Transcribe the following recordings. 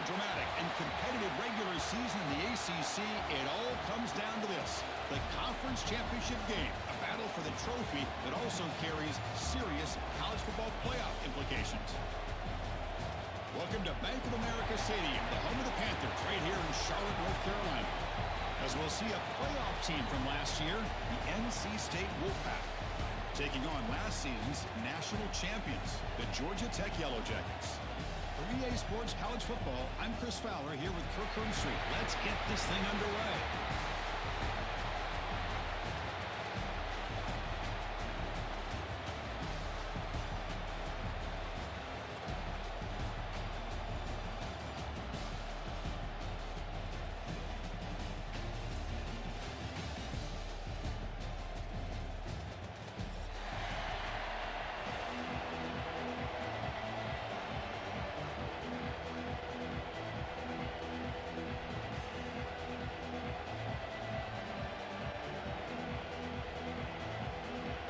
dramatic and competitive regular season in the ACC, it all comes down to this: the conference championship game, a battle for the trophy that also carries serious college football playoff implications. Welcome to Bank of America Stadium, the home of the Panthers, right here in Charlotte, North Carolina. As we'll see a playoff team from last year, the NC State Wolfpack, taking on last season's national champions, the Georgia Tech Yellow Jackets. For EA Sports College Football, I'm Chris Fowler here with Kirk Street. Let's get this thing underway.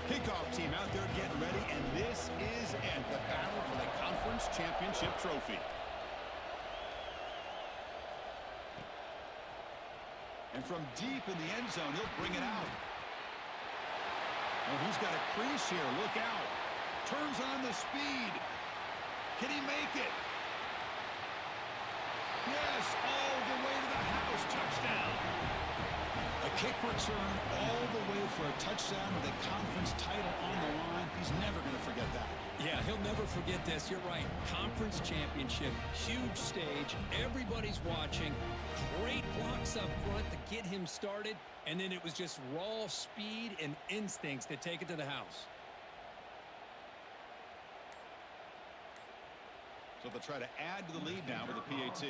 Kickoff team out there getting ready, and this is it, the battle for the conference championship trophy. And from deep in the end zone, he'll bring it out. Oh, he's got a crease here. Look out. Turns on the speed. Can he make it? Yes, all the way to the house. Touchdown. A kick return all the way for a touchdown with a conference title on the line. He's never going to forget that. Yeah, he'll never forget this. You're right. Conference championship, huge stage. Everybody's watching. Great blocks up front to get him started. And then it was just raw speed and instincts to take it to the house. So they'll try to add to the lead now with a PAT.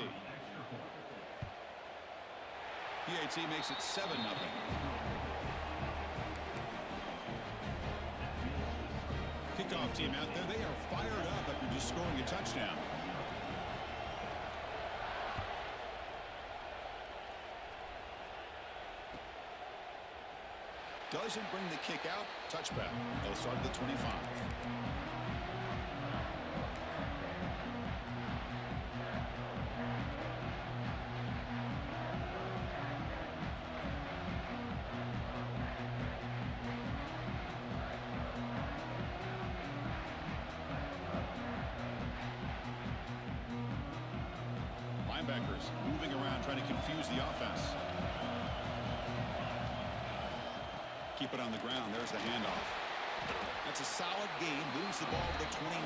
PAT makes it 7-0. Kickoff team out there. They are fired up after just scoring a touchdown. Doesn't bring the kick out. Touchback. They'll start at the 25. Linebackers moving around, trying to confuse the offense. Keep it on the ground. There's the handoff. That's a solid gain. Moves the ball to the 29.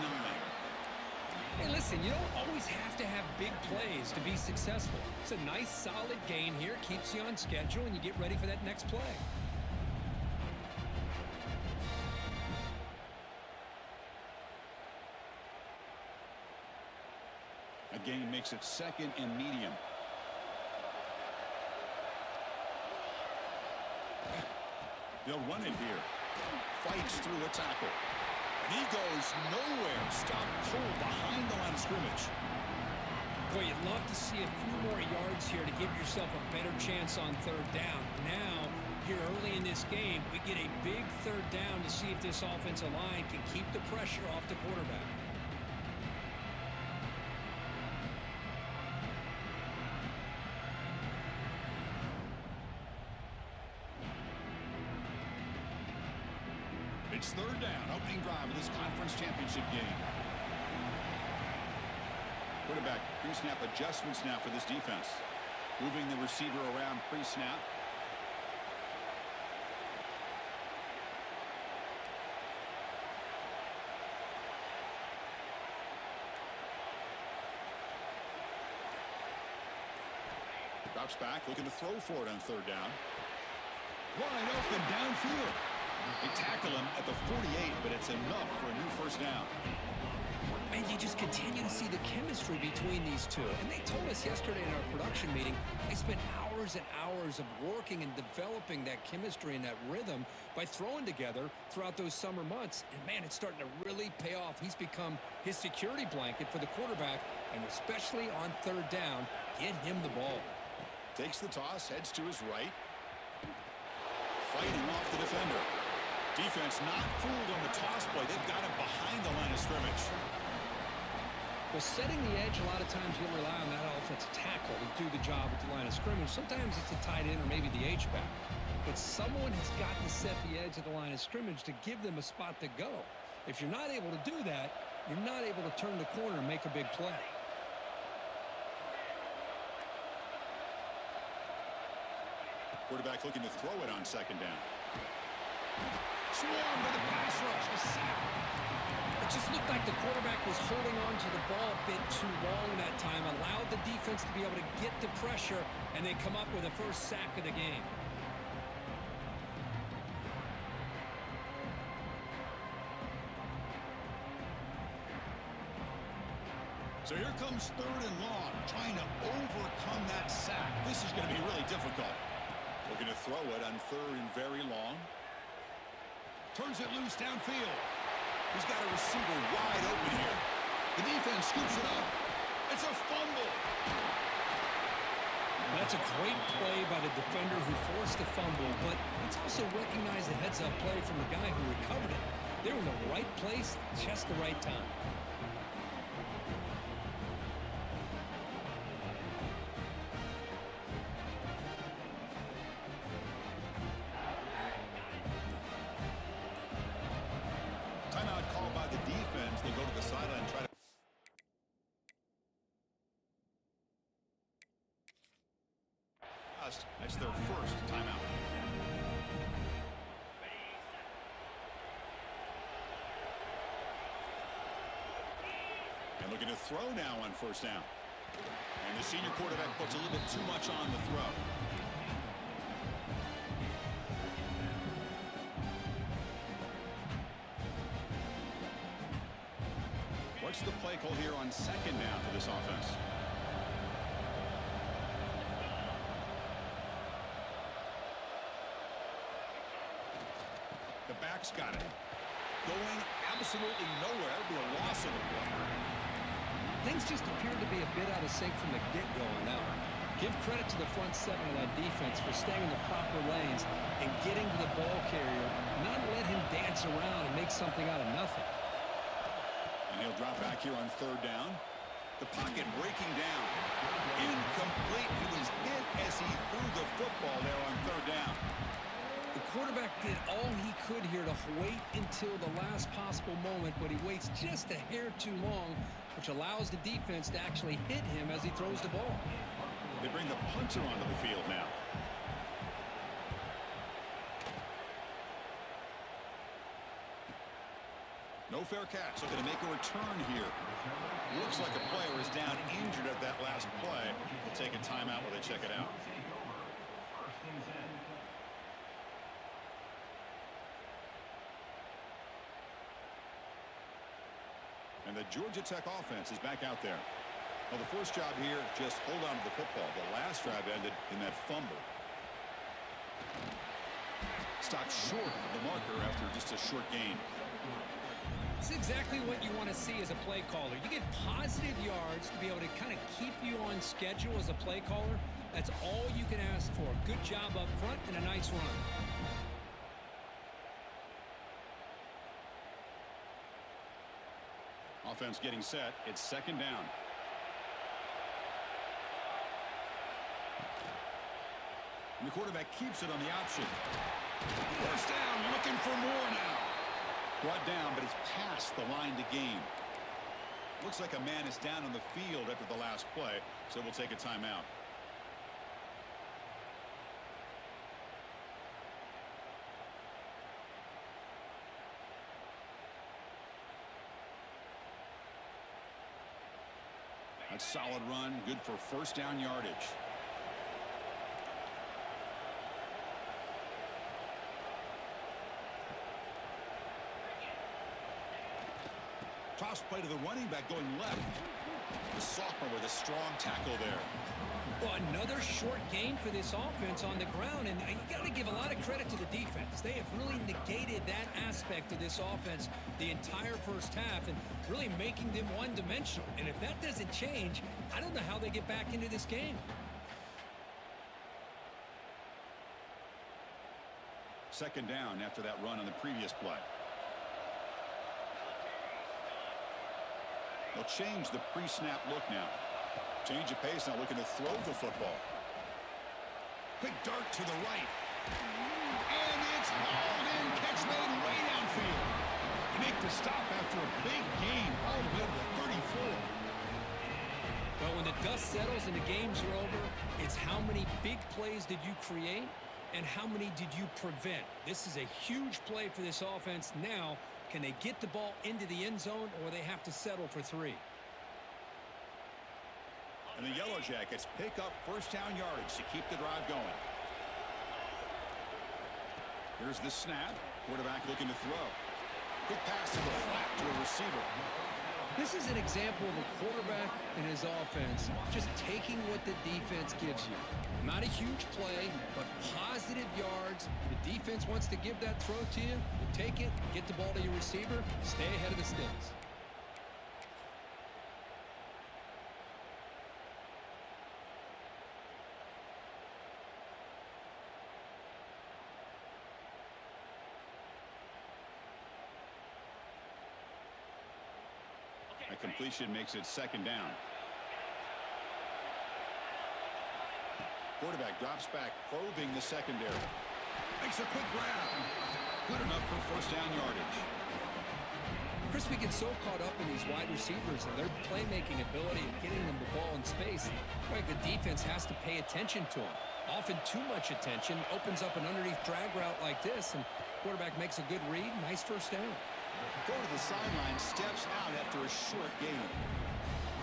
Hey, listen, you don't always have to have big plays to be successful. It's a nice, solid gain here. Keeps you on schedule, and you get ready for that next play. A gain makes it 2nd and medium. They'll run it here. Fights through a tackle. And he goes nowhere. Stop cold behind the line of scrimmage. Boy, you'd love to see a few more yards here to give yourself a better chance on 3rd down. Now, here early in this game, we get a big 3rd down to see if this offensive line can keep the pressure off the quarterback. It's 3rd down, opening drive of this conference championship game. Quarterback pre-snap adjustments now for this defense. Moving the receiver around pre-snap. Drops back, looking to throw for it on 3rd down. Wide open downfield. They tackle him at the 48, but it's enough for a new 1st down. Man, you just continue to see the chemistry between these two. And they told us yesterday in our production meeting, they spent hours and hours of working and developing that chemistry and that rhythm by throwing together throughout those summer months. And, man, it's starting to really pay off. He's become his security blanket for the quarterback, and especially on 3rd down, get him the ball. Takes the toss, heads to his right. Fighting off the defender. Defense not fooled on the toss play. They've got him behind the line of scrimmage. Well, setting the edge, a lot of times you'll rely on that offensive tackle to do the job at the line of scrimmage. Sometimes it's a tight end or maybe the H-back. But someone has got to set the edge of the line of scrimmage to give them a spot to go. If you're not able to do that, you're not able to turn the corner and make a big play. Quarterback looking to throw it on second down. Swarm with a pass rush, a sack. It just looked like the quarterback was holding on to the ball a bit too long that time, allowed the defense to be able to get the pressure, and they come up with a first sack of the game. So here comes third and long, trying to overcome that sack. This is going to be really difficult. Looking to throw it on third and very long. Turns it loose downfield. He's got a receiver wide open here. The defense scoops it up. It's a fumble. That's a great play by the defender who forced the fumble, but let's also recognize the heads-up play from the guy who recovered it. They're in the right place, just the right time. Timeout called by the defense. They go to the sideline and try to... That's their first timeout. And looking to throw now on first down. And the senior quarterback puts a little bit too much on the throw. What's the play call here on second down for this offense? The back's got it. Going absolutely nowhere. It'll be a loss of the play. Things just appear to be a bit out of sync from the get-go on that one. Give credit to the front seven of that defense for staying in the proper lanes and getting to the ball carrier, not let him dance around and make something out of nothing. And he'll drop back here on third down. The pocket breaking down. Incomplete. He was hit as he threw the football there on third down. The quarterback did all he could here to wait until the last possible moment, but he waits just a hair too long, which allows the defense to actually hit him as he throws the ball. They bring the punter onto the field now. No fair catch. Looking to make a return here. Looks like a player is down injured at that last play. We'll take a timeout while they check it out. And the Georgia Tech offense is back out there. Well, the first job here, just hold on to the football. The last drive ended in that fumble. Stopped short of the marker after just a short gain. It's exactly what you want to see as a play caller. You get positive yards to be able to kind of keep you on schedule as a play caller. That's all you can ask for. Good job up front and a nice run. Offense getting set. It's second down. And the quarterback keeps it on the option. First down, looking for more now. Brought down, but it's past the line to gain. Looks like a man is down on the field after the last play, so we'll take a timeout. That's a solid run, good for first down yardage. Toss play to the running back going left. The sophomore with a strong tackle there. Well, another short gain for this offense on the ground, and you got to give a lot of credit to the defense. They have really negated that aspect of this offense the entire first half and really making them one-dimensional. And if that doesn't change, I don't know how they get back into this game. Second down after that run on the previous play. They'll change the pre-snap look now. Change of pace now, looking to throw the football. Quick dart to the right. And it's hauled in. Catch made way downfield. They make the stop after a big gain all the way to the 34. Well, when the dust settles and the games are over, it's how many big plays did you create and how many did you prevent? This is a huge play for this offense. Now, can they get the ball into the end zone or they have to settle for 3? And the Yellow Jackets pick up first down yardage to keep the drive going. Here's the snap. Quarterback looking to throw. Quick pass to the flat to a receiver. This is an example of a quarterback and his offense just taking what the defense gives you. Not a huge play, but positive yards. The defense wants to give that throw to you. You take it, get the ball to your receiver, stay ahead of the sticks. A completion makes it second down. Quarterback drops back, probing the secondary. Makes a quick grab. Good enough for first down yardage. Chris, we get so caught up in these wide receivers and their playmaking ability and getting them the ball in space. Right, the defense has to pay attention to them. Often too much attention opens up an underneath drag route like this, and quarterback makes a good read. Nice first down. Go to the sideline, steps out after a short gain.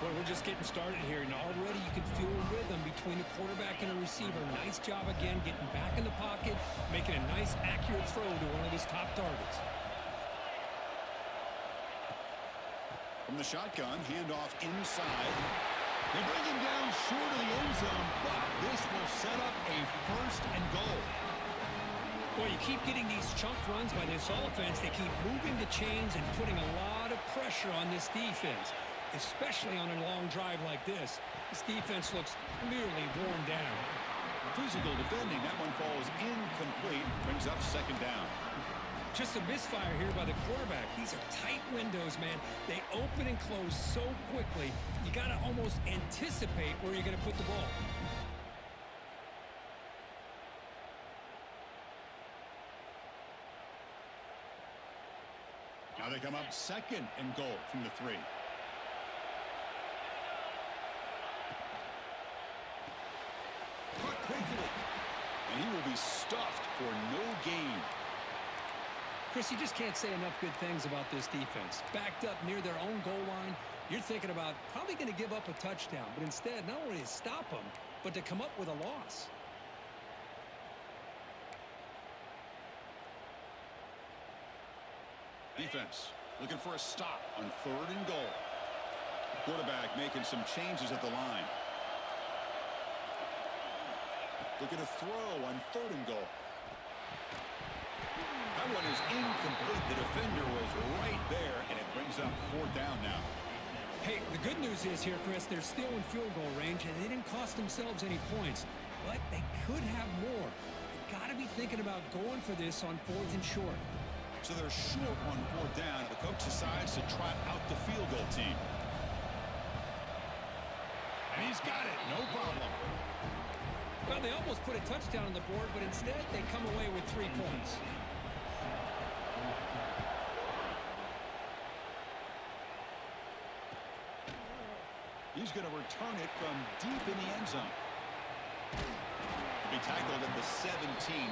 Well, we're just getting started here, and already you can feel a rhythm between the quarterback and the receiver. Nice job again, getting back in the pocket, making a nice, accurate throw to one of his top targets. From the shotgun, handoff inside. They bring him down short of the end zone, but this will set up a first and goal. Well, you keep getting these chunk runs by this offense. They keep moving the chains and putting a lot of pressure on this defense, especially on a long drive like this. This defense looks clearly worn down. Physical defending. That one falls incomplete. Brings up second down. Just a misfire here by the quarterback. These are tight windows, man. They open and close so quickly. You got to almost anticipate where you're going to put the ball. Now they come up second and goal from the 3. Caught quickly. And he will be stuffed for no gain. Chris, you just can't say enough good things about this defense. Backed up near their own goal line, you're thinking about probably going to give up a touchdown. But instead, not only to stop them, but to come up with a loss. Defense looking for a stop on 3rd and goal. Quarterback making some changes at the line. Looking to throw on 3rd and goal. That one is incomplete. The defender was right there, and it brings up 4th down now. Hey, the good news is here, Chris, they're still in field goal range, and they didn't cost themselves any points. But they could have more. They've got to be thinking about going for this on 4th and short. So they're short on 4th down. The coach decides to trot out the field goal team. And he's got it. No problem. Well, they almost put a touchdown on the board, but instead they come away with 3 points. He's going to return it from deep in the end zone. To be tackled at the 17.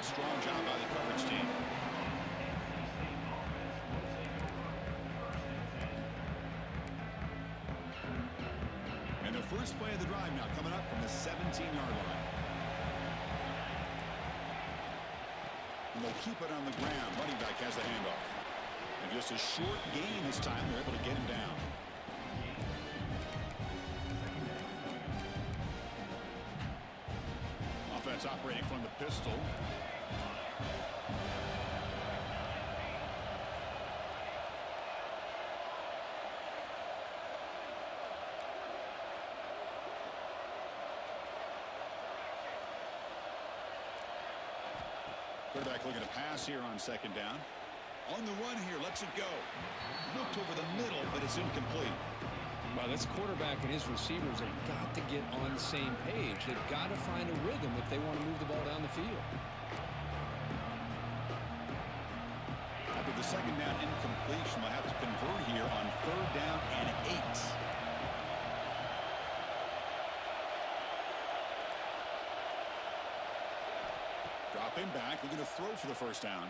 Strong job by the coverage team. And the first play of the drive now coming up from the 17-yard line. And they'll keep it on the ground. Running back has the handoff. And just a short gain this time. They're able to get him down. Offense operating from the pistol. Quarterback looking to pass here on 2nd down. On the run here, lets it go. Looked over the middle, but it's incomplete. Well, this quarterback and his receivers have got to get on the same page. They've got to find a rhythm if they want to move the ball down the field. After the second down incompletion, they'll have to convert here on 3rd down and 8. Dropping back, looking to throw for the first down.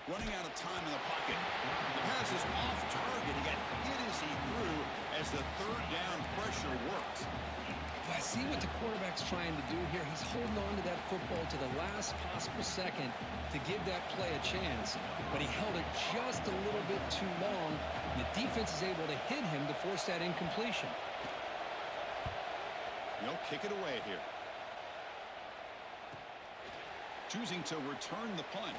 Running out of time in the pocket. The pass is off target. He got hit as he threw as the 3rd down pressure worked. I see what the quarterback's trying to do here. He's holding on to that football to the last possible second to give that play a chance. But he held it just a little bit too long. The defense is able to hit him to force that incompletion. They'll kick it away here. Choosing to return the punt.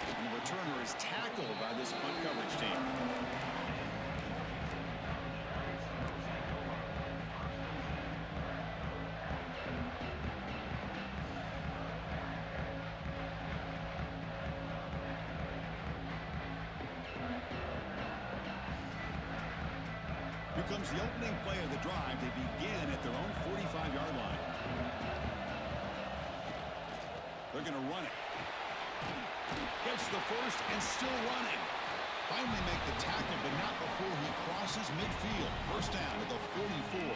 And the returner is tackled by this punt coverage team. Here comes the opening play of the drive. They begin at their own 45-yard line. They're going to run it. Gets the first and still running. Finally make the tackle, but not before he crosses midfield. First down at the 44.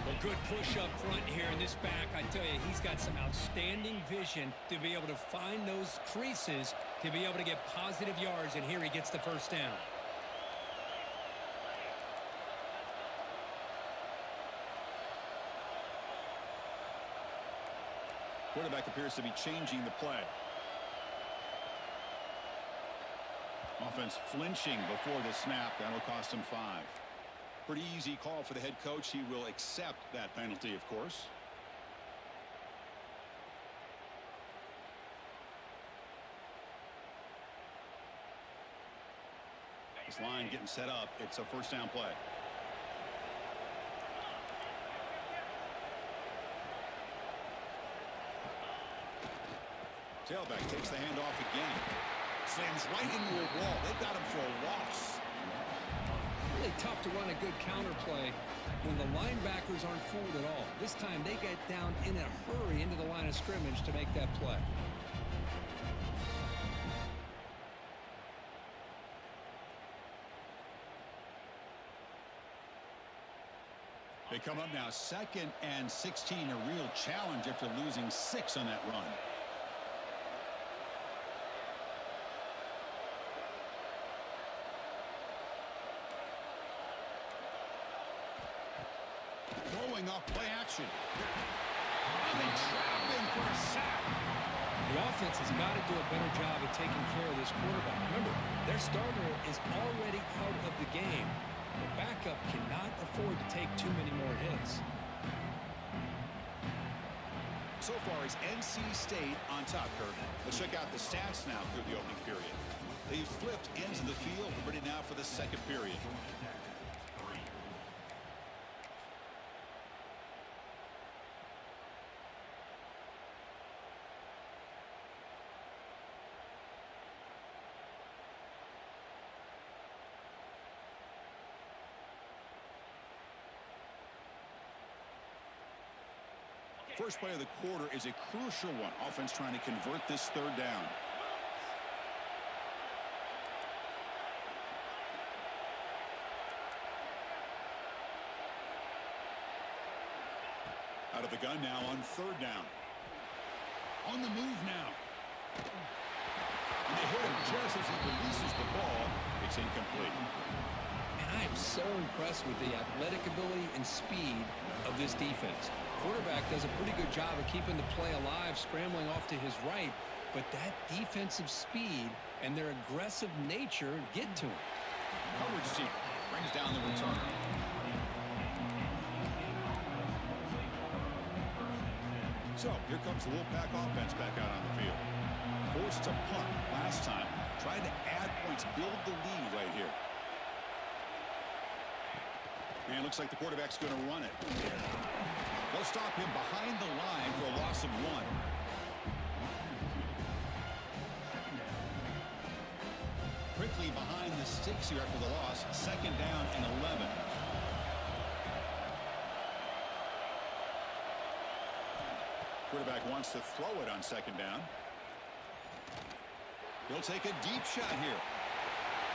A good push up front here in this back. I tell you, he's got some outstanding vision to be able to find those creases, to be able to get positive yards, and here he gets the first down. Quarterback appears to be changing the play. Offense flinching before the snap. That'll cost him 5. Pretty easy call for the head coach. He will accept that penalty, of course. This line getting set up. It's a first down play. Tailback takes the handoff again. Slams right into a wall. They've got him for a loss. Really tough to run a good counter play when the linebackers aren't fooled at all. This time they get down in a hurry into the line of scrimmage to make that play. They come up now 2nd and 16. A real challenge after losing 6 on that run. Throwing off play action. And they trap him for a sack. The offense has got to do a better job of taking care of this quarterback. Remember, their starter is already out of the game. The backup cannot afford to take too many more hits. So far, it's NC State on top, Kurt. Let's check out the stats now through the opening period. They've flipped ends of the field. We're ready now for the second period. First play of the quarter is a crucial one. Offense trying to convert this 3rd down. Out of the gun now on 3rd down. On the move now. And they hit him just as he releases the ball. It's incomplete. And I am so impressed with the athletic ability and speed of this defense. Quarterback does a pretty good job of keeping the play alive, scrambling off to his right, but that defensive speed and their aggressive nature get to him. Coverage team brings down the return. So here comes the Wolfpack offense back out on the field. Forced to punt last time, trying to add points, build the lead right here. And it looks like the quarterback's going to run it. They'll stop him behind the line for a loss of 1. Quickly behind the last 6 here after the loss. Second down and 11. Quarterback wants to throw it on second down. He'll take a deep shot here.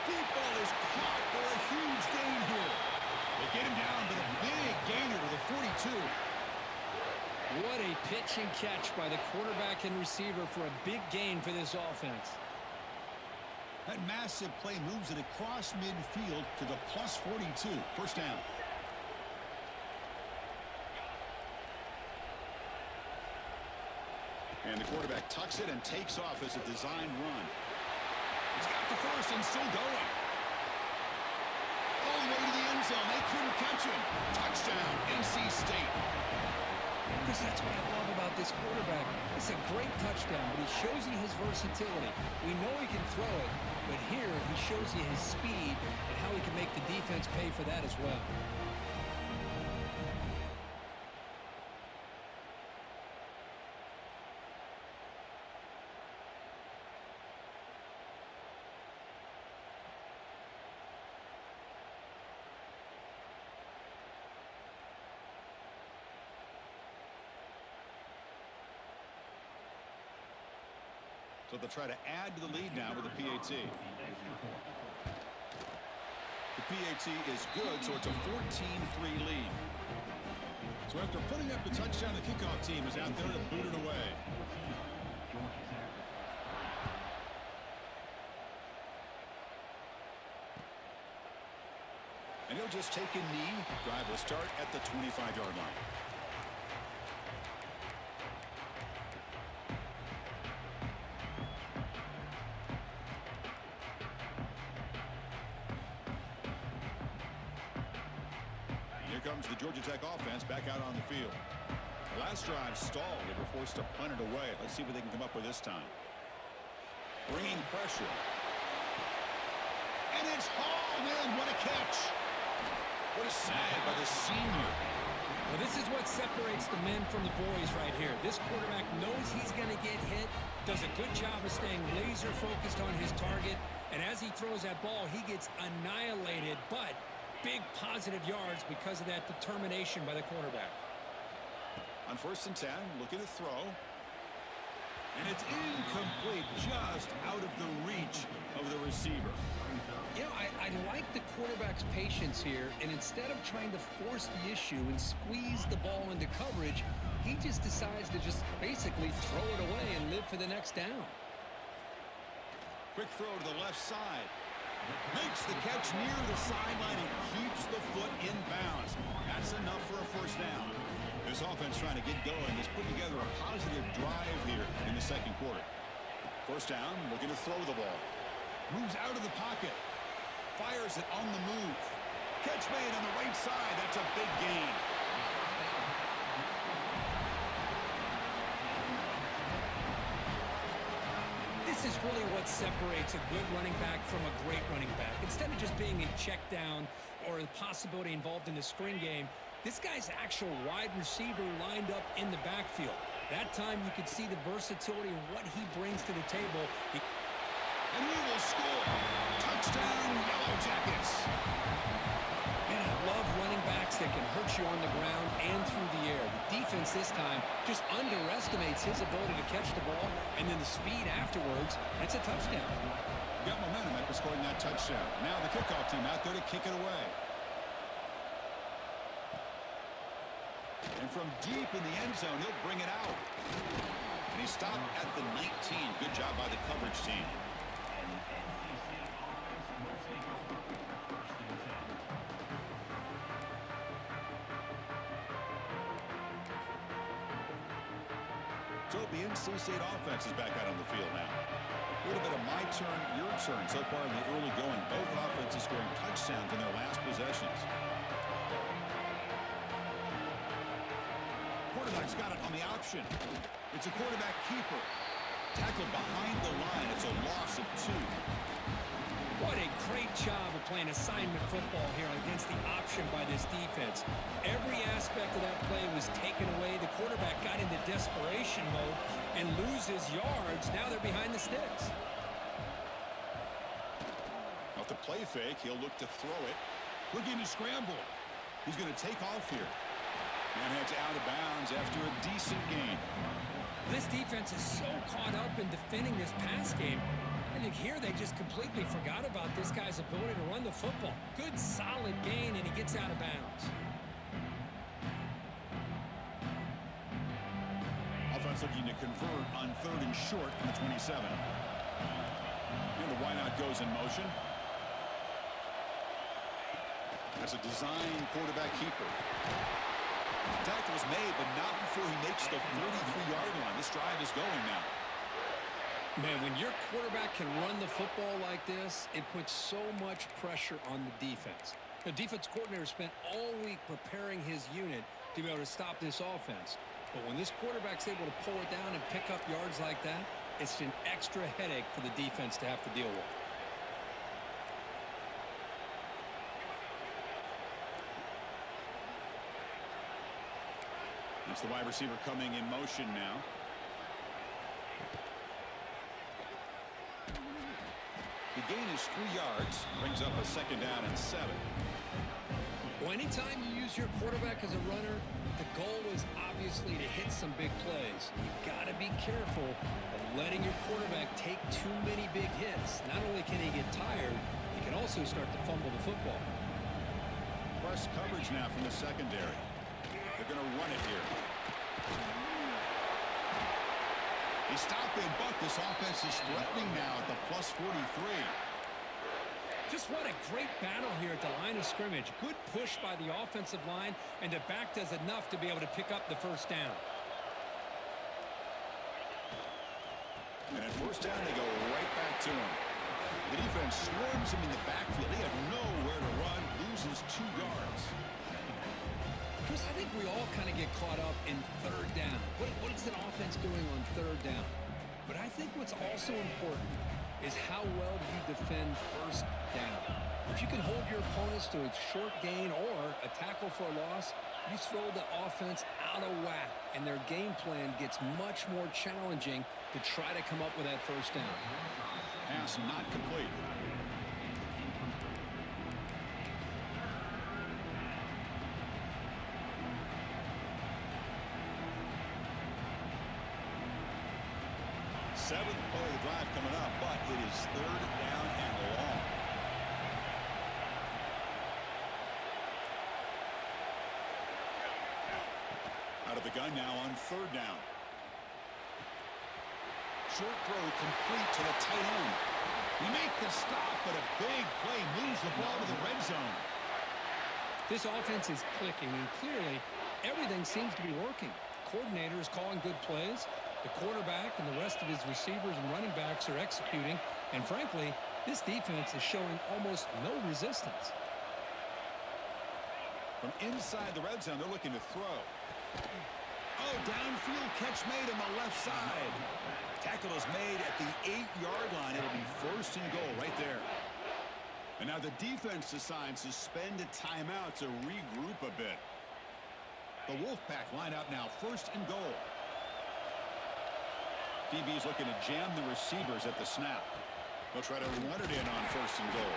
Deep ball is caught for a huge gain here. They get him down, but a big gainer to the 42. What a pitch and catch by the quarterback and receiver for a big gain for this offense. That massive play moves it across midfield to the plus 42. First down. And the quarterback tucks it and takes off as a design run. He's got the first and still going. All the way to the end zone. They couldn't catch him. Touchdown, NC State. Chris, that's what I love about this quarterback. It's a great touchdown, but he shows you his versatility. We know he can throw it, but here he shows you his speed and how he can make the defense pay for that as well. So they'll try to add to the lead now with a PAT. The PAT is good, so it's a 14-3 lead. So after putting up the touchdown, the kickoff team is out there to boot it away. And he'll just take a knee. Drive will start at the 25-yard line. Comes the Georgia Tech offense back out on the field. The last drive stalled. They were forced to punt it away. Let's see what they can come up with this time. Bringing pressure. And it's hauled in. What a catch. What a save by the senior. Well, this is what separates the men from the boys right here. This quarterback knows he's going to get hit, does a good job of staying laser focused on his target, and as he throws that ball, he gets annihilated, but big positive yards because of that determination by the quarterback. On 1st and 10, looking to throw. And it's incomplete, just out of the reach of the receiver. You know, I like the quarterback's patience here, and instead of trying to force the issue and squeeze the ball into coverage, he just decides to just basically throw it away and live for the next down. Quick throw to the left side. Makes the catch near the sideline and keeps the foot in bounds. That's enough for a first down. This offense trying to get going has put together a positive drive here in the second quarter. First down, looking to throw the ball. Moves out of the pocket. Fires it on the move. Catch made on the right side. That's a big gain. This is really what separates a good running back from a great running back. Instead of just being a check down or the possibility involved in the screen game, this guy's actual wide receiver lined up in the backfield. That time you could see the versatility of what he brings to the table. And he will score. Touchdown, Yellow Jackets. And I love running backs that can hurt you on the ground and through the air. The defense this time just underestimates his ability to catch the ball, and then the speed afterwards. That's a touchdown. Got momentum after scoring that touchdown. Now the kickoff team out there to kick it away. And from deep in the end zone, he'll bring it out. And he stopped at the 19. Good job by the coverage team. So the NC State offense is back out on the field now. A little bit of my turn, your turn so far in the early going. Both offenses scoring touchdowns in their last possessions. Quarterback's got it on the option. It's a quarterback keeper. Tackled behind the line. It's a loss of 2. What a great job of playing assignment football here against the option by this defense. Every aspect of that play was taken away. The quarterback got into desperation mode and loses yards. Now they're behind the sticks. Off the play fake. He'll look to throw it. Looking to scramble. He's going to take off here. And heads out of bounds after a decent gain. This defense is so caught up in defending this pass game. I think here they just completely forgot about this guy's ability to run the football. Good, solid gain, and he gets out of bounds. Offense looking to convert on 3rd and short from the 27. And the wideout goes in motion. That's a design quarterback keeper. Tackle is made, but not before he makes the 33-yard line. This drive is going now. Man, when your quarterback can run the football like this, it puts so much pressure on the defense. The defense coordinator spent all week preparing his unit to be able to stop this offense. But when this quarterback's able to pull it down and pick up yards like that, it's an extra headache for the defense to have to deal with. That's the wide receiver coming in motion now. The gain is 3 yards. Brings up a 2nd down and 7. Well, anytime you use your quarterback as a runner, the goal is obviously to hit some big plays. You've got to be careful of letting your quarterback take too many big hits. Not only can he get tired, he can also start to fumble the football. Press coverage now from the secondary. They're going to run it here. They stop and buck. This offense is threatening now at the plus 43. Just what a great battle here at the line of scrimmage. Good push by the offensive line, and the back does enough to be able to pick up the 1st down. And at 1st down, they go right back to him. The defense swarms him in the backfield. They have nowhere to run. Loses 2 yards. Chris, I think we all kind of get caught up in 3rd down. What is an offense doing on 3rd down? But I think what's also important is how well do you defend 1st down. If you can hold your opponents to a short gain or a tackle for a loss, you throw the offense out of whack, and their game plan gets much more challenging to try to come up with that 1st down. Pass not complete. Seventh play of the drive coming up, but it is 3rd down and long. Out of the gun now on 3rd down. Short throw complete to the tight end. We make the stop, but a big play moves the ball to the red zone. This offense is clicking, and clearly everything seems to be working. The coordinator is calling good plays. The quarterback and the rest of his receivers and running backs are executing. And frankly, this defense is showing almost no resistance. From inside the red zone, they're looking to throw. Oh, downfield catch made on the left side. Tackle is made at the 8-yard line. It'll be 1st and goal right there. And now the defense decides to spend a timeout to regroup a bit. The Wolfpack line out now, 1st and goal. DB's looking to jam the receivers at the snap. They'll try to run it in on 1st and goal.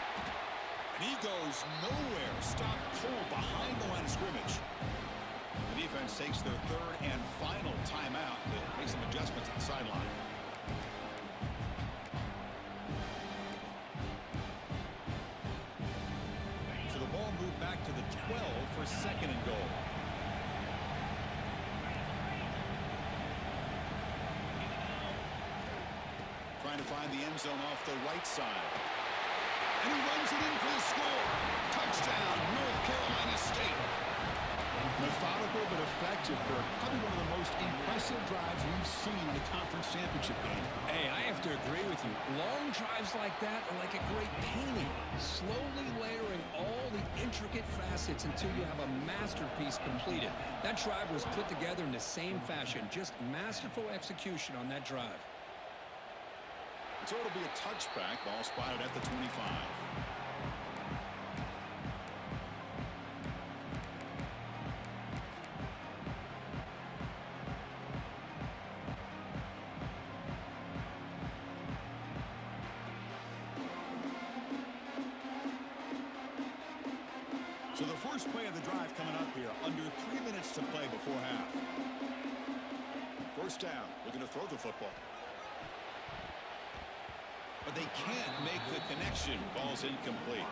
And he goes nowhere. Stop cold behind the line of scrimmage. The defense takes their 3rd and final timeout to make some adjustments at the sideline. So the ball moved back to the 12 for 2nd and goal. Trying to find the end zone off the right side. And he runs it in for the score. Touchdown, North Carolina State. Methodical but effective for probably one of the most impressive drives we've seen in the conference championship game. Hey, I have to agree with you. Long drives like that are like a great painting. Slowly layering all the intricate facets until you have a masterpiece completed. That drive was put together in the same fashion. Just masterful execution on that drive. So it'll be a touchback. Ball spotted at the 25. So the first play of the drive coming up here, under 3 minutes to play before half. First down, looking to throw the football. But they can't make the connection. Ball's incomplete.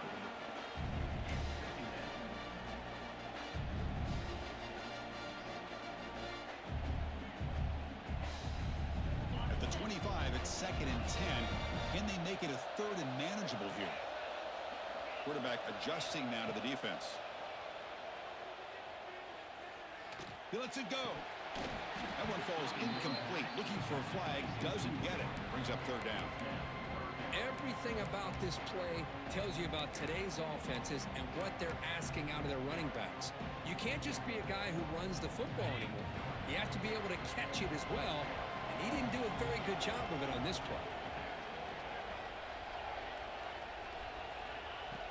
At the 25, it's 2nd and 10. Can they make it a 3rd and manageable here? Quarterback adjusting now to the defense. He lets it go. That one falls incomplete. Looking for a flag. Doesn't get it. Brings up 3rd down. Everything about this play tells you about today's offenses and what they're asking out of their running backs. You can't just be a guy who runs the football anymore. You have to be able to catch it as well, and he didn't do a very good job of it on this play.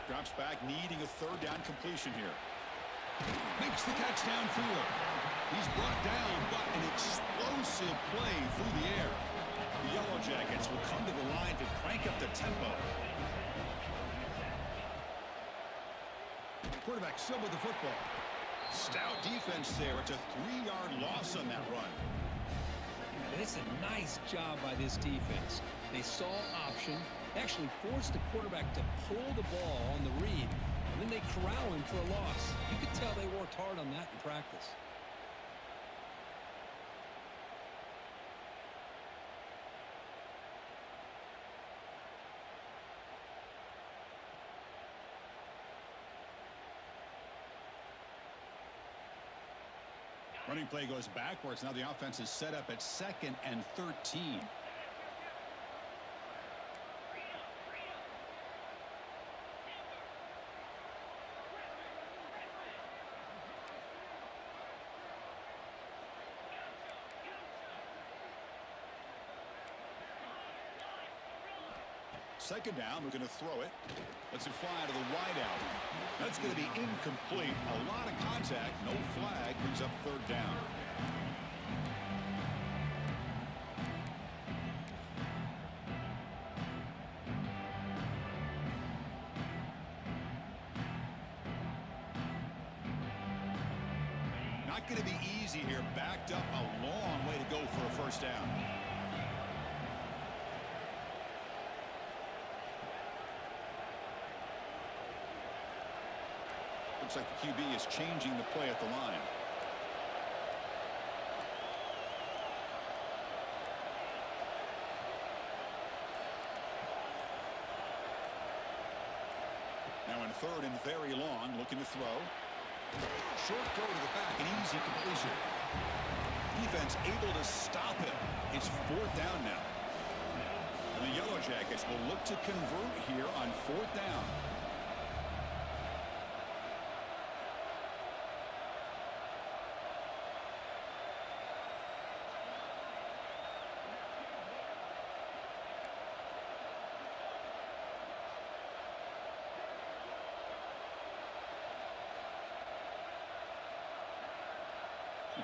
Drops back, needing a 3rd down completion here. Makes the catch downfield. He's brought down, but an explosive play through the air. The Yellow Jackets will come to the line to crank up the tempo. Quarterback still with the football. Stout defense there. It's a 3-yard loss on that run. And it's a nice job by this defense. They saw option, actually forced the quarterback to pull the ball on the read, and then they corral him for a loss. You could tell they worked hard on that in practice. Running play goes backwards. Now the offense is set up at 2nd and 13. Second down, we're going to throw it. Lets it fly to the wideout. That's going to be incomplete. A lot of contact, no flag, brings up 3rd down. Not going to be easy here. Backed up a long way to go for a first down. Looks like the QB is changing the play at the line. Now in 3rd and very long, looking to throw. Short throw to the back, an easy completion. Defense able to stop him. It's 4th down now. And the Yellow Jackets will look to convert here on 4th down.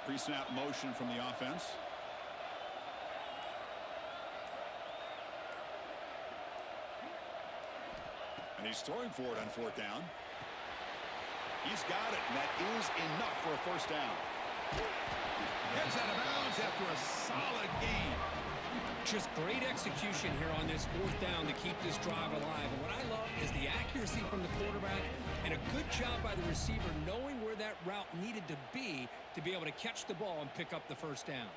Pre-snap motion from the offense. And he's throwing for it on 4th down. He's got it, and that is enough for a first down. Gets out of bounds after a solid gain. Just great execution here on this 4th down to keep this drive alive. And what I love is the accuracy from the quarterback and a good job by the receiver knowing where that route needed to be able to catch the ball and pick up the first down.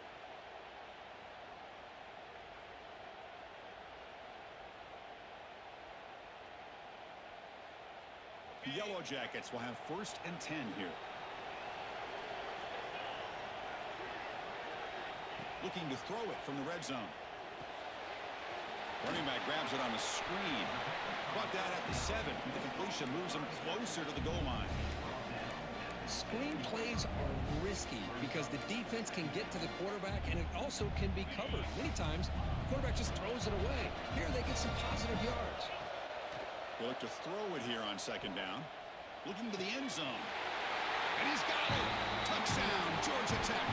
The Yellow Jackets will have 1st and 10 here. Looking to throw it from the red zone. Running back grabs it on a screen. Brought down at the 7. The completion moves him closer to the goal line. Screen plays are risky because the defense can get to the quarterback and it also can be covered. Many times, the quarterback just throws it away. Here they get some positive yards. They look to throw it here on 2nd down. Looking to the end zone. And he's got it. Touchdown, Georgia Tech.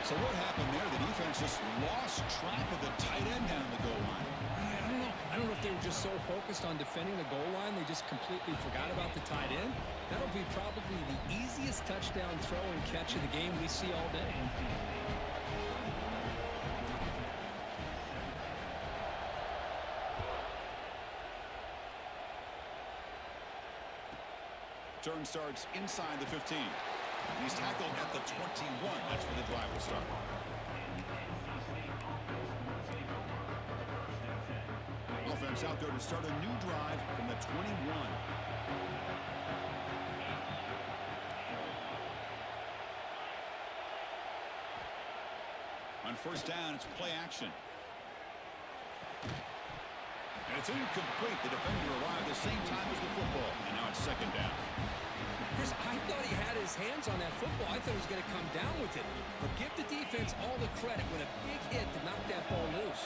So what happened there? The defense just lost track of the tight end down the goal line. I don't know if they were just so focused on defending the goal line they just completely forgot about the tight end. That'll be probably the easiest touchdown throw and catch of the game we see all day. Turn starts inside the 15. He's tackled at the 21. That's where the drive will start. Offense out there to start a new drive from the 21. On first down, it's play action. And it's incomplete. The defender arrived the same time as the football. And now it's second down. Chris, I thought he had his hands on that football. I thought he was going to come down with it. But give the defense all the credit with a big hit to knock that ball loose.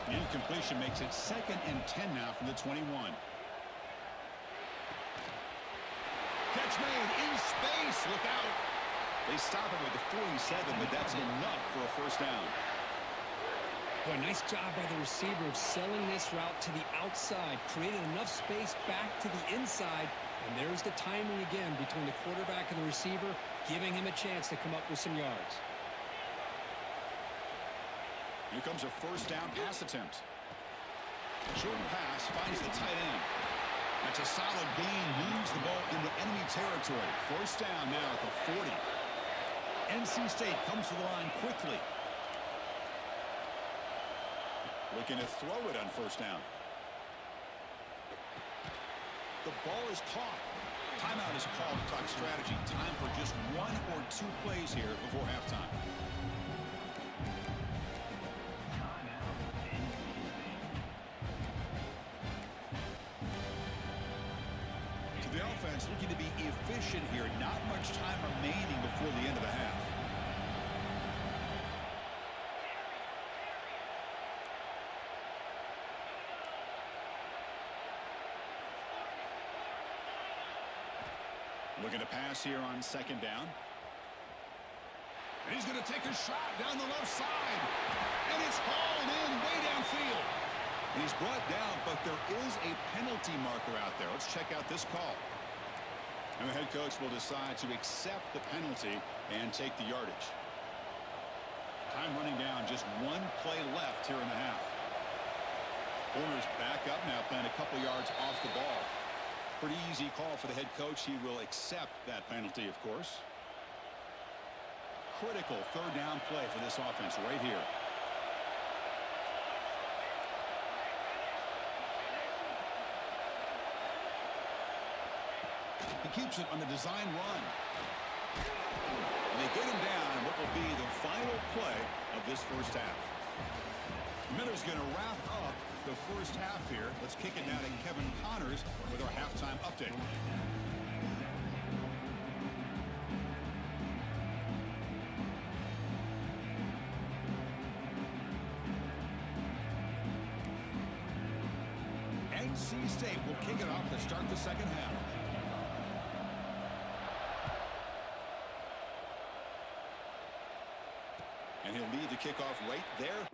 The incompletion makes it 2nd and 10 now from the 21. Catch made in space. Look out. They stop it with the 47, but that's enough for a first down. Boy, nice job by the receiver of selling this route to the outside, creating enough space back to the inside. And there's the timing again between the quarterback and the receiver, giving him a chance to come up with some yards. Here comes a first down pass attempt. Short pass finds the tight end. That's a solid gain. Moves the ball into enemy territory. First down now at the 40. NC State comes to the line quickly. Looking to throw it on first down. The ball is caught. Timeout is called to talk strategy. Time for just 1 or 2 plays here before halftime. To the offense, looking to be efficient here. Not much time remaining before the end of the half. Looking to pass here on second down. And he's going to take a shot down the left side. And it's hauled in way downfield. He's brought down, but there is a penalty marker out there. Let's check out this call. And the head coach will decide to accept the penalty and take the yardage. Time running down, just 1 play left here in the half. Corners back up now, playing a couple yards off the ball. Pretty easy call for the head coach. He will accept that penalty, of course. Critical third down play for this offense right here. He keeps it on the design run. And they get him down in what will be the final play of this first half. Miller's going to wrap up the first half here. Let's kick it down to Kevin Connors with our halftime update. NC State will kick it off to start the second half. And he'll lead the kickoff right there.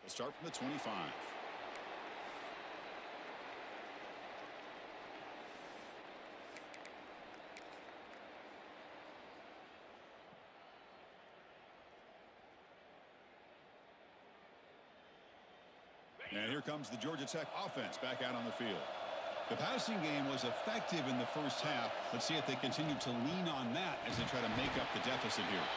We'll start from the 25. And here comes the Georgia Tech offense back out on the field. The passing game was effective in the first half. Let's see if they continue to lean on that as they try to make up the deficit here.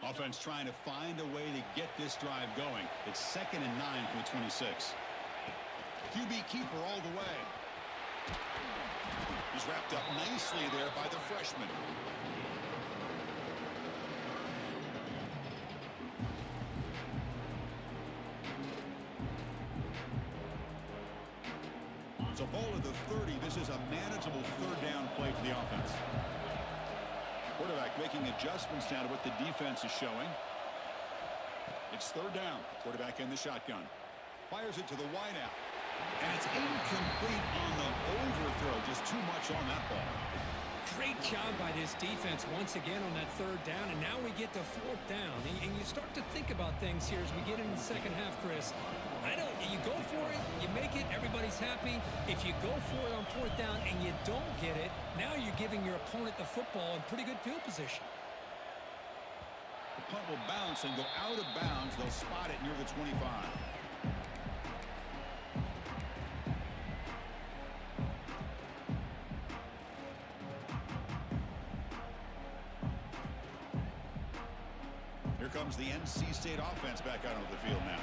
Offense trying to find a way to get this drive going. It's 2nd and 9 from the 26. QB keeper all the way. He's wrapped up nicely there by the freshman. So ball at the 30. This is a manageable 3rd down play for the offense. Quarterback making adjustments now to what the defense is showing. It's 3rd down. Quarterback in the shotgun. Fires it to the wideout. And it's incomplete on the overthrow. Just too much on that ball. Great job by this defense once again on that 3rd down. And now we get to 4th down. And you start to think about things here as we get into the second half, Chris. You go for it, you make it, everybody's happy. If you go for it on 4th down and you don't get it, now you're giving your opponent the football in pretty good field position. The punt will bounce and go out of bounds. They'll spot it near the 25. Here comes the NC State offense back out onto the field now.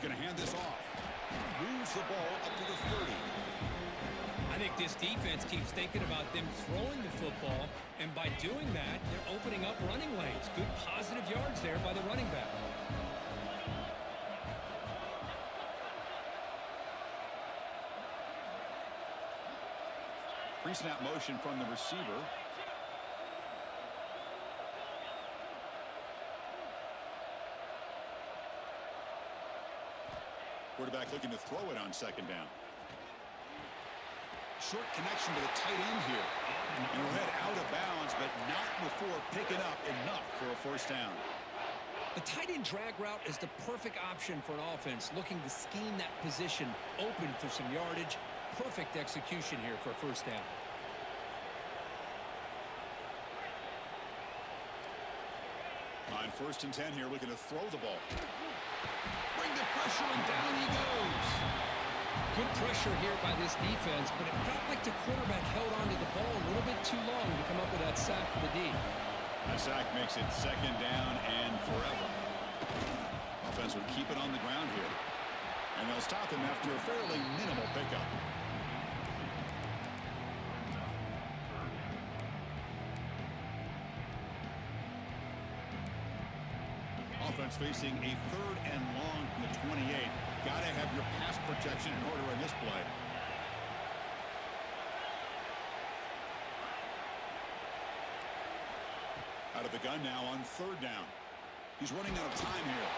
Going to hand this off. Moves the ball up to the 30. I think this defense keeps thinking about them throwing the football, and by doing that, they're opening up running lanes. Good positive yards there by the running back. Pre-snap motion from the receiver. Quarterback looking to throw it on 2nd down. Short connection to the tight end here. And we'll head out of bounds, but not before picking up enough for a 1st down. The tight end drag route is the perfect option for an offense looking to scheme that position open for some yardage. Perfect execution here for a 1st down. On 1st and 10 here, looking to throw the ball. Bring the pressure, and down he goes. Good pressure here by this defense, but it felt like the quarterback held onto the ball a little bit too long to come up with that sack for the D. The sack makes it 2nd down and forever. Offense would keep it on the ground here. And they'll stop him after a fairly minimal pickup. Offense facing a 3rd and long from the 28. Got to have your pass protection in order in this play. Out of the gun now on 3rd down. He's running out of time here.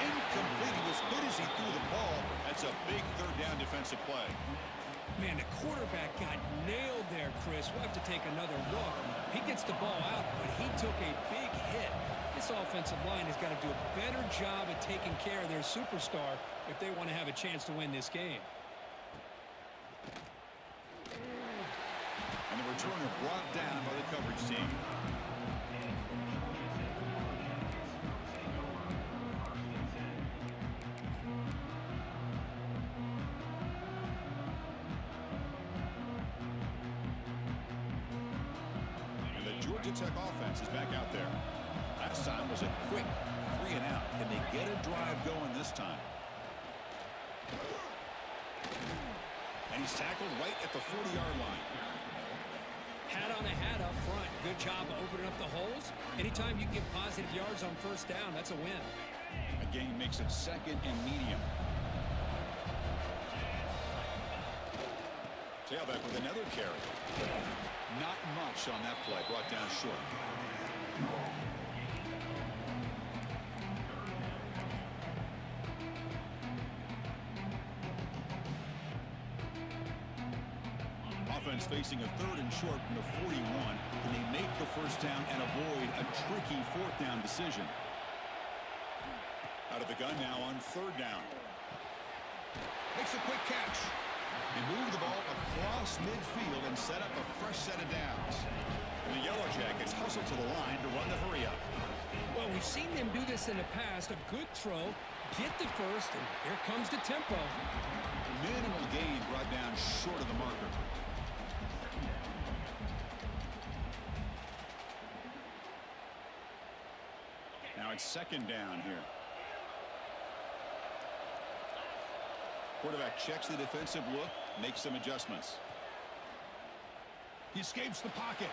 Incomplete. He was good as he threw the ball. That's a big 3rd down defensive play. Man, the quarterback got nailed there, Chris. We'll have to take another look. He gets the ball out, but he took a big hit. This offensive line has got to do a better job of taking care of their superstar if they want to have a chance to win this game. And the returner brought down by the coverage team. And the Georgia Tech offense is back out there. Last time was a quick 3 and out. Can they get a drive going this time? And he's tackled right at the 40-yard line. Hat on a hat up front. Good job of opening up the holes. Anytime you can get positive yards on first down, that's a win. A gain makes it second and medium. Tailback with another carry. Not much on that play. Brought down short. Offense facing a third and short from the 41. Can they make the first down and avoid a tricky fourth down decision? Out of the gun now on third down. Makes a quick catch. They move the ball across midfield and set up a fresh set of downs. And the Yellow Jackets hustle to the line to run the hurry up. Well, we've seen them do this in the past. A good throw, get the first, and here comes the tempo. Minimal gain brought down short of the marker. Now it's second down here. Quarterback checks the defensive look, makes some adjustments. He escapes the pocket.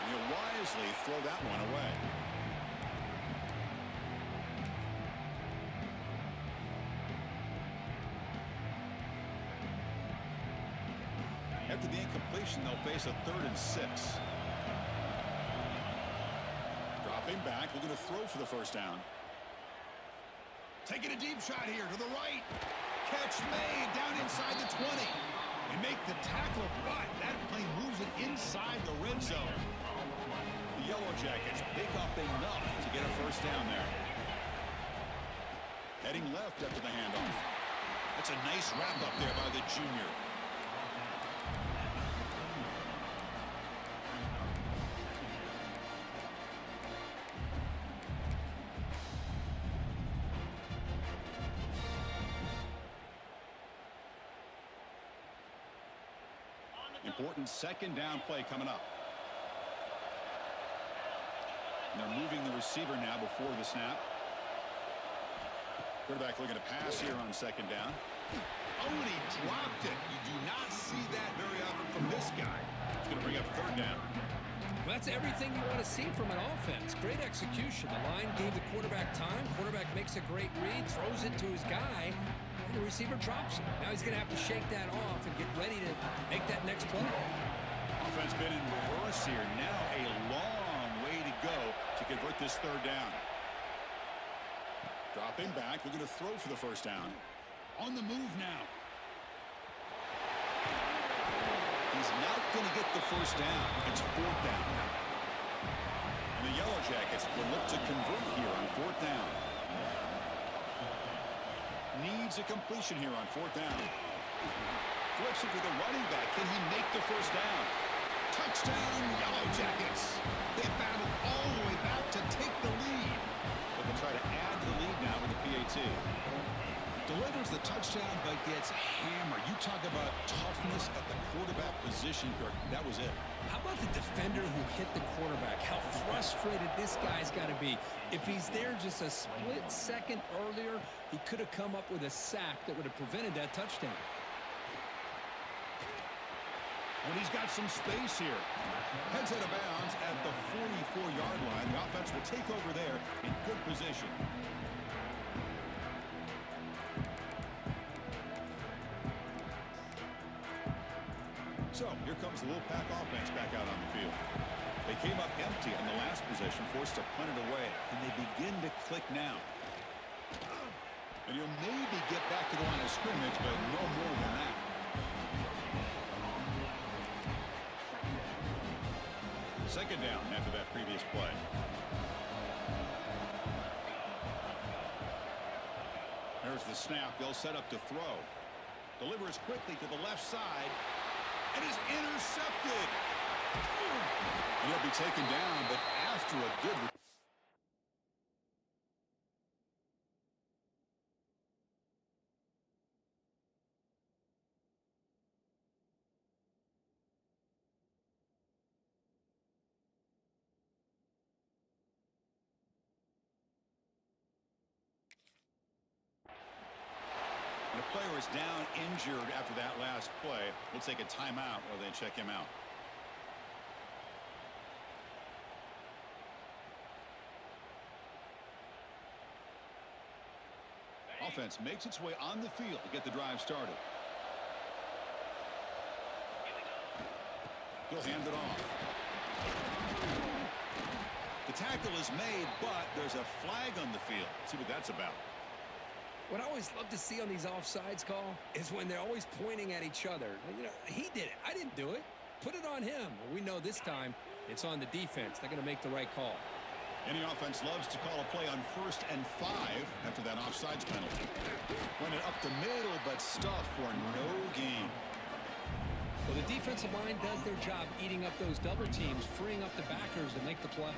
And he'll wisely throw that one away. After the incompletion, they'll face a 3rd and 6. Dropping back, looking to throw for the first down. Taking a deep shot here to the right. Catch made down inside the 20. And make the tackle, but that plane moves it inside the red zone. The Yellow Jackets pick up enough to get a first down there. Heading left after the handoff. That's a nice wrap up there by the junior. Important second down play coming up. And they're moving the receiver now before the snap. Quarterback looking to pass here on second down. Oh, and he dropped it. You do not see that very often from this guy. It's going to bring up third down. Well, that's everything you want to see from an offense. Great execution. The line gave the quarterback time. Quarterback makes a great read, throws it to his guy. The receiver drops it. Now he's going to have to shake that off and get ready to make that next play. Offense been in reverse here. Now a long way to go to convert this third down. Dropping back, looking to throw for the first down. On the move now. He's not going to get the first down. It's fourth down. And the Yellow Jackets will look to convert here on fourth down. Needs a completion here on fourth down. Flips it to the running back. Can he make the first down? Touchdown, Yellow Jackets. They battled all the way back to take the lead. But they'll try to add to the lead now with the PAT. Delivers the touchdown, but gets hammered. You talk about toughness at the quarterback position, Kirk. That was it. How about the defender who hit the quarterback? How frustrated this guy's got to be. If he's there just a split second earlier, he could have come up with a sack that would have prevented that touchdown. When he's got some space here. Heads out of bounds at the 44-yard line. The offense will take over there in good position. So, here comes the Wolfpack offense back out on the field. They came up empty on the last possession, forced to punt it away. And they begin to click now. And he'll maybe get back to the line of scrimmage, but no more than that. Second down after that previous play. There's the snap. They'll set up to throw. Delivers quickly to the left side. And is intercepted. He'll be taken down, but after a good... player is down injured after that last play. We'll take a timeout while they check him out. Offense makes its way on the field to get the drive started. He'll hand it off. The tackle is made, but there's a flag on the field. Let's see what that's about. What I always love to see on these offsides call is when they're always pointing at each other. You know, he did it. I didn't do it. Put it on him. Well, we know this time it's on the defense. They're going to make the right call. Any offense loves to call a play on 1st and 5 after that offsides penalty. Run it up the middle, but stuffed for no gain. Well, the defensive line does their job eating up those double teams, freeing up the backers to make the play.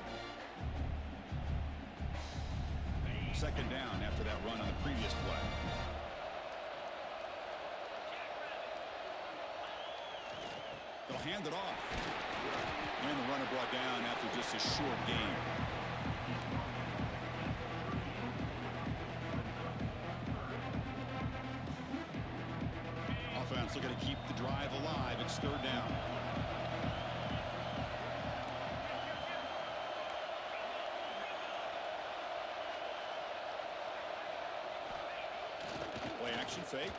2nd down after that run on the previous play. They'll hand it off. And the runner brought down after just a short gain. Offense looking to keep the drive alive. It's 3rd down. Play action fake.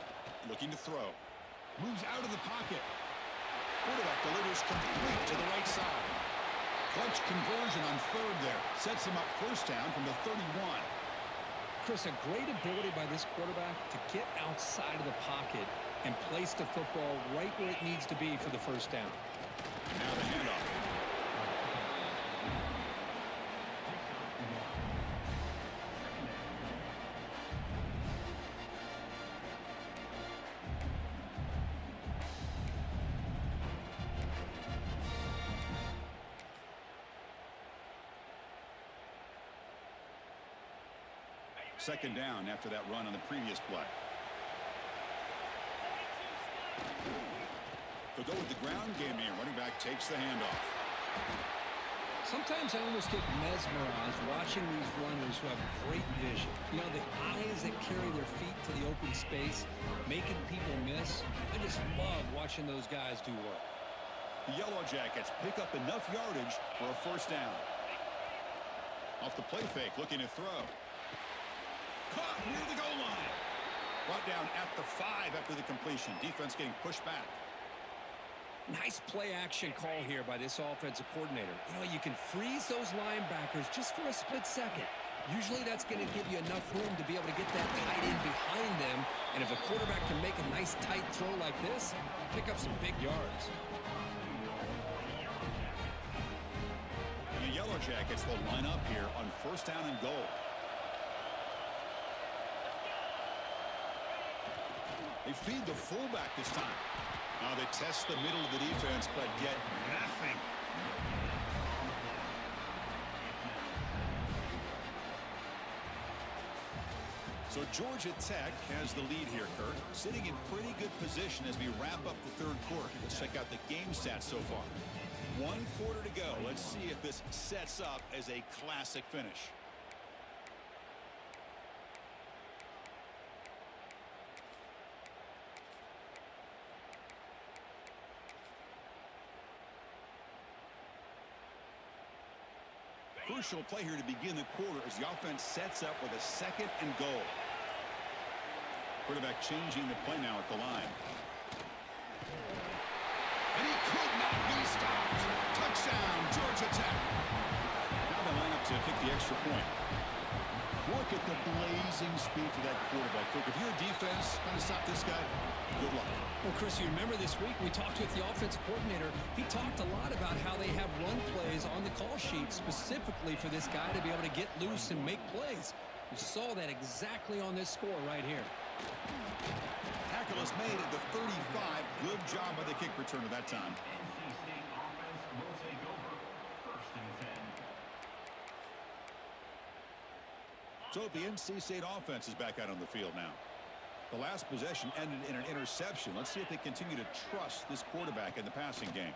Looking to throw. Moves out of the pocket. Quarterback delivers complete to the right side. Clutch conversion on 3rd there. Sets him up 1st down from the 31. Chris, a great ability by this quarterback to get outside of the pocket and place the football right where it needs to be for the 1st down. Now the handoff. Second down after that run on the previous play. They'll go with the ground game here. Running back takes the handoff. Sometimes I almost get mesmerized watching these runners who have great vision. You know, the eyes that carry their feet to the open space, making people miss. I just love watching those guys do work. The Yellow Jackets pick up enough yardage for a 1st down. Off the play fake, looking to throw. Caught near the goal line. Brought down at the 5 after the completion. Defense getting pushed back. Nice play action call here by this offensive coordinator. You know, you can freeze those linebackers just for a split second. Usually that's going to give you enough room to be able to get that tight end behind them. And if a quarterback can make a nice tight throw like this, pick up some big yards. And the Yellow Jackets will line up here on 1st down and goal. They feed the fullback this time. Now they test the middle of the defense, but get nothing. So Georgia Tech has the lead here, Kurt. Sitting in pretty good position as we wrap up the 3rd quarter. Let's check out the game stats so far. 1 quarter to go. Let's see if this sets up as a classic finish. Crucial play here to begin the quarter as the offense sets up with a 2nd and goal. Quarterback changing the play now at the line. And he could not be stopped. Touchdown, Georgia Tech. Now they line up to kick the extra point. Look at the blazing speed to that quarterback. Look, if you're a defense trying to stop this guy, good luck. Well, Chris, you remember this week we talked with the offensive coordinator. He talked a lot about how they have run plays on the call sheet specifically for this guy to be able to get loose and make plays. We saw that exactly on this score right here. Tackle is made at the 35. Good job by the kick returner that time. So the NC State offense is back out on the field now. The last possession ended in an interception. Let's see if they continue to trust this quarterback in the passing game.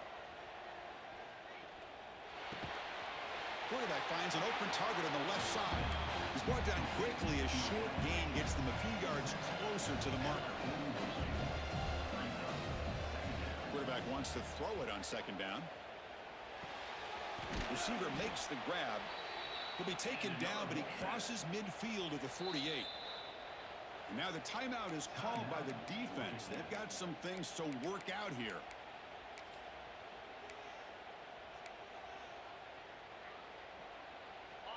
Quarterback finds an open target on the left side. He's brought down quickly. A short gain gets them a few yards closer to the marker. Quarterback wants to throw it on second down. Receiver makes the grab. He'll be taken down, but he crosses midfield at the 48. And now the timeout is called by the defense. They've got some things to work out here.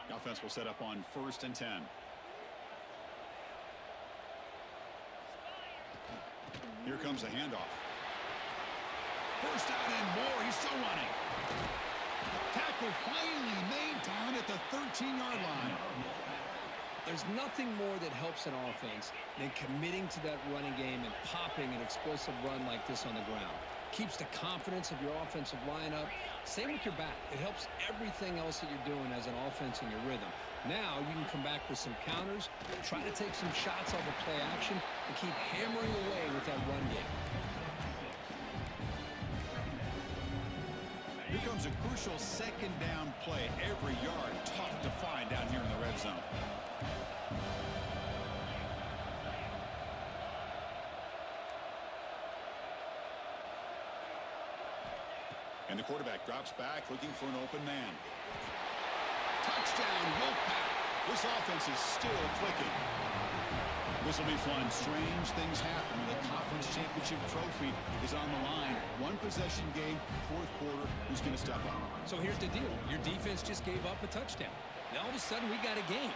The offense will set up on 1st and 10. Here comes a handoff. First down and more. He's still running. Tackle finally made down at the 13-yard line. There's nothing more that helps an offense than committing to that running game and popping an explosive run like this on the ground. Keeps the confidence of your offensive lineup. Same with your back. It helps everything else that you're doing as an offense in your rhythm. Now you can come back with some counters, try to take some shots off of play action, and keep hammering away with that run game. Here comes a crucial second down play. Every yard tough to find down here in the red zone. And the quarterback drops back looking for an open man. Touchdown, Wolfpack. This offense is still clicking. This will be fun. Strange things happen when the conference championship trophy is on the line. One possession game, 4th quarter. Who's going to step up? So here's the deal. Your defense just gave up a touchdown. Now all of a sudden we got a game.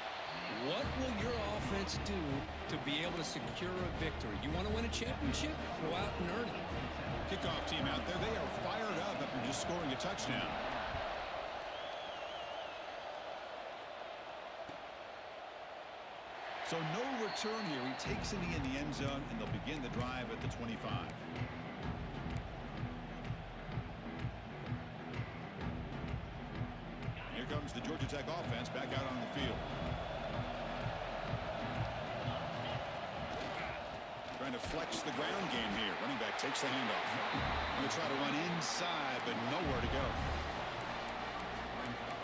What will your offense do to be able to secure a victory? You want to win a championship? Go out and earn it. Kickoff team out there. They are fired up after just scoring a touchdown. So no return here. He takes it in the end zone, and they'll begin the drive at the 25. Here comes the Georgia Tech offense back out on the field. Trying to flex the ground game here. Running back takes the handoff. Going to try to run inside, but nowhere to go.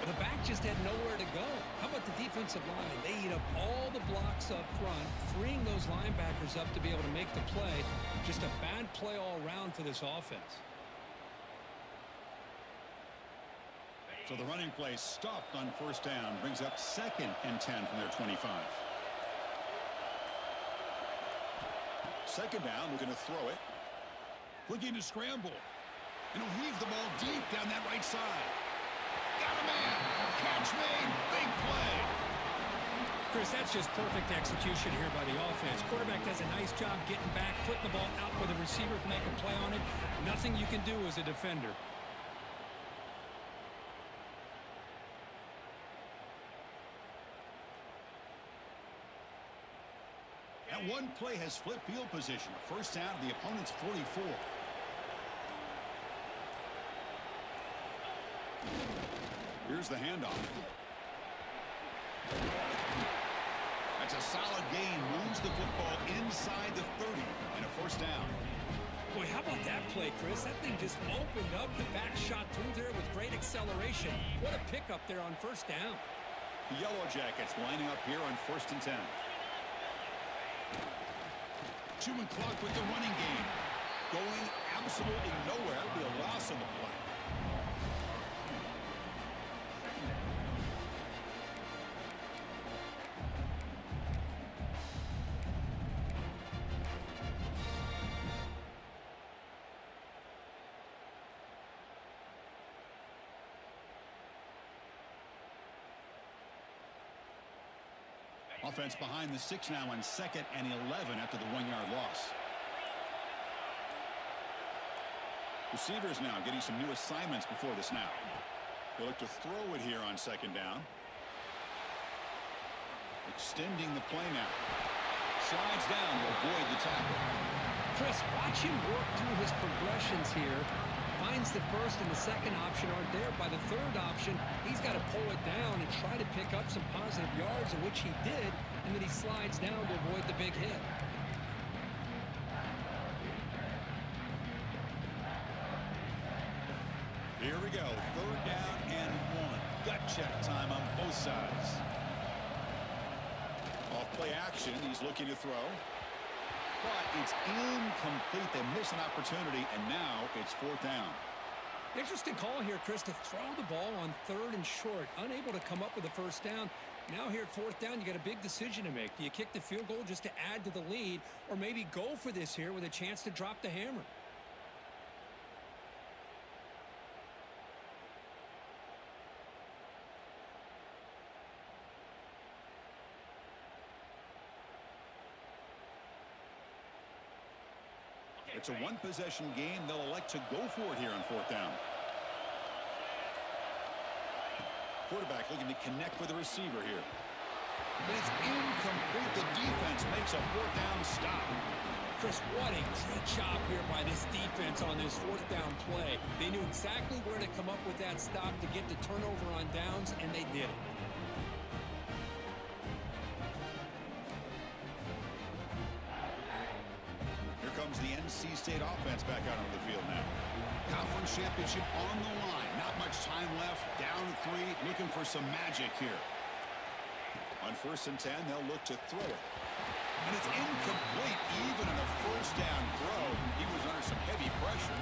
The back just had nowhere to go. How about the defensive line? They eat up all the blocks up front, freeing those linebackers up to be able to make the play. Just a bad play all around for this offense. So the running play stopped on 1st down. Brings up 2nd and 10 from their 25. 2nd down, looking to throw it. Looking to scramble. And he'll heave the ball deep down that right side. Got a man. Catch made. Big play. Chris, that's just perfect execution here by the offense. Quarterback does a nice job getting back, putting the ball out where the receiver can make a play on it. Nothing you can do as a defender. That one play has flipped field position. First down to the opponent's 44. Here's the handoff. That's a solid gain. Moves the football inside the 30 and a 1st down. Boy, how about that play, Chris? That thing just opened up. The back shot through there with great acceleration. What a pickup there on 1st down. The Yellow Jackets lining up here on 1st and 10. Chewing clock with the running game. Going absolutely nowhere. That would be a loss on the play. Offense behind the 6 now on 2nd and 11 after the 1-yard loss. Receivers now getting some new assignments before the snap. They look to throw it here on 2nd down. Extending the play now. Slides down to avoid the tackle. Chris, watch him work through his progressions here. Finds the 1st and the 2nd option aren't there. By the 3rd option, he's got to pull it down and try to pick up some positive yards, of which he did, and then he slides down to avoid the big hit. Here we go. 3rd down and 1. Gut check time on both sides. Play action. He's looking to throw. But it's incomplete. They miss an opportunity, and now it's 4th down. Interesting call here, Chris, to throw the ball on 3rd and short. Unable to come up with a first down. Now here at 4th down, you got a big decision to make. Do you kick the field goal just to add to the lead, or maybe go for this here with a chance to drop the hammer? It's a one-possession game. They'll elect to go for it here on 4th down. Quarterback looking to connect with the receiver here. But it's incomplete. The defense makes a 4th down stop. Chris, what a great job here by this defense on this 4th down play. They knew exactly where to come up with that stop to get the turnover on downs, and they did it. The NC State offense back out on the field now. Conference championship on the line. Not much time left. Down 3. Looking for some magic here. On 1st and 10, they'll look to throw it. And it's incomplete. Even on a 1st down throw, he was under some heavy pressure.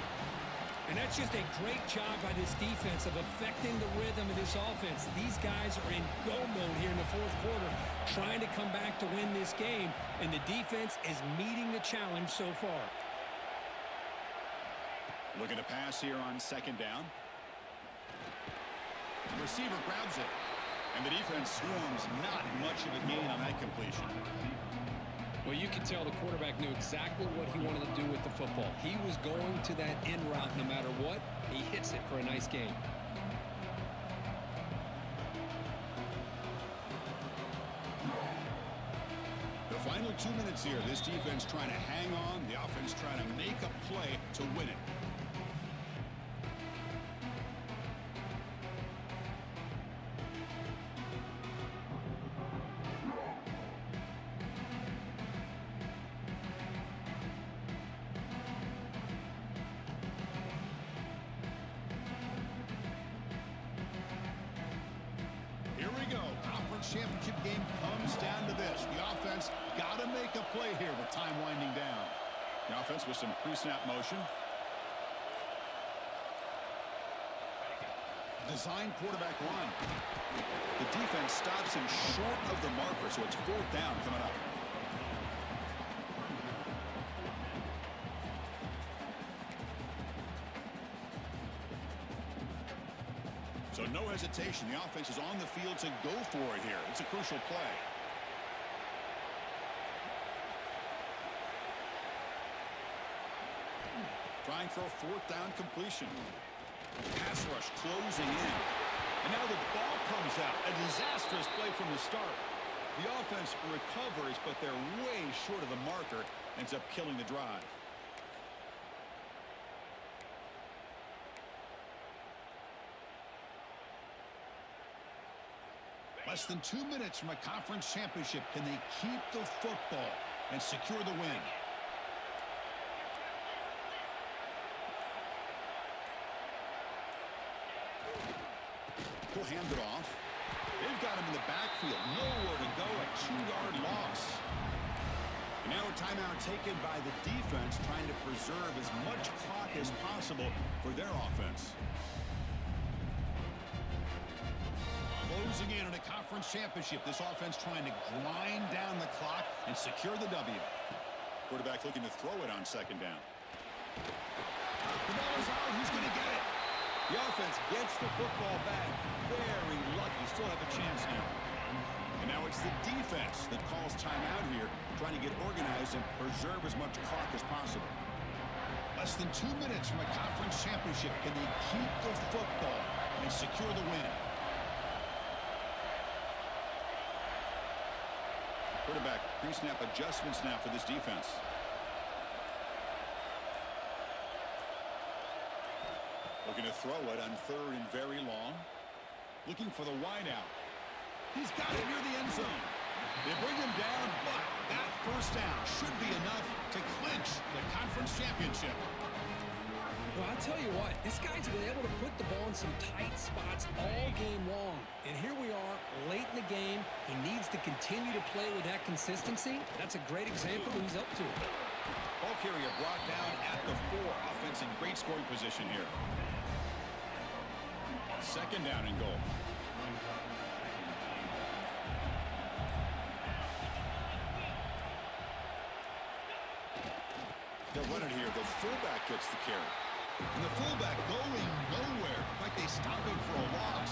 And that's just a great job by this defense of affecting the rhythm of this offense. These guys are in go mode here in the 4th quarter, trying to come back to win this game, and the defense is meeting the challenge so far. Looking to pass here on 2nd down. The receiver grabs it, and the defense swarms. Not much of a gain on that completion. Well, you can tell the quarterback knew exactly what he wanted to do with the football. He was going to that in route no matter what. He hits it for a nice gain. The final 2 minutes here. This defense trying to hang on. The offense trying to make a play to win it. Championship game comes down to this. The offense got to make a play here with time winding down. The offense with some pre-snap motion. Design quarterback run. The defense stops him short of the marker, so it's 4th down coming up. So no hesitation. The offense is on the field to go for it here. It's a crucial play. Trying for a 4th down completion. Pass rush closing in. And now the ball comes out. A disastrous play from the start. The offense recovers, but they're way short of the marker. Ends up killing the drive. Less than 2 minutes from a conference championship. Can they keep the football and secure the win? He'll hand it off. They've got him in the backfield. Nowhere to go. A 2-yard loss. And now a timeout taken by the defense, trying to preserve as much clock as possible for their offense. Closing in on a conference championship. This offense trying to grind down the clock and secure the W. Quarterback looking to throw it on 2nd down. The ball is out. Who's going to get it? The offense gets the football back. Very lucky. Still have a chance now. And now it's the defense that calls timeout here, trying to get organized and preserve as much clock as possible. Less than 2 minutes from a conference championship. Can they keep the football and secure the win? Quarterback pre-snap adjustments now for this defense. Looking to throw it on 3rd and very long. Looking for the wideout. He's got it near the end zone. They bring him down, but that 1st down should be enough to clinch the conference championship. Well, I'll tell you what, this guy's been able to put the ball in some tight spots all game long. And here we are, late in the game. He needs to continue to play with that consistency. That's a great example of what he's up to. Ball carrier brought down at the 4. Offense in great scoring position here. Second down and goal. They'll run it here. The fullback gets the carry. And the fullback going nowhere. In fact, they stop him for a loss.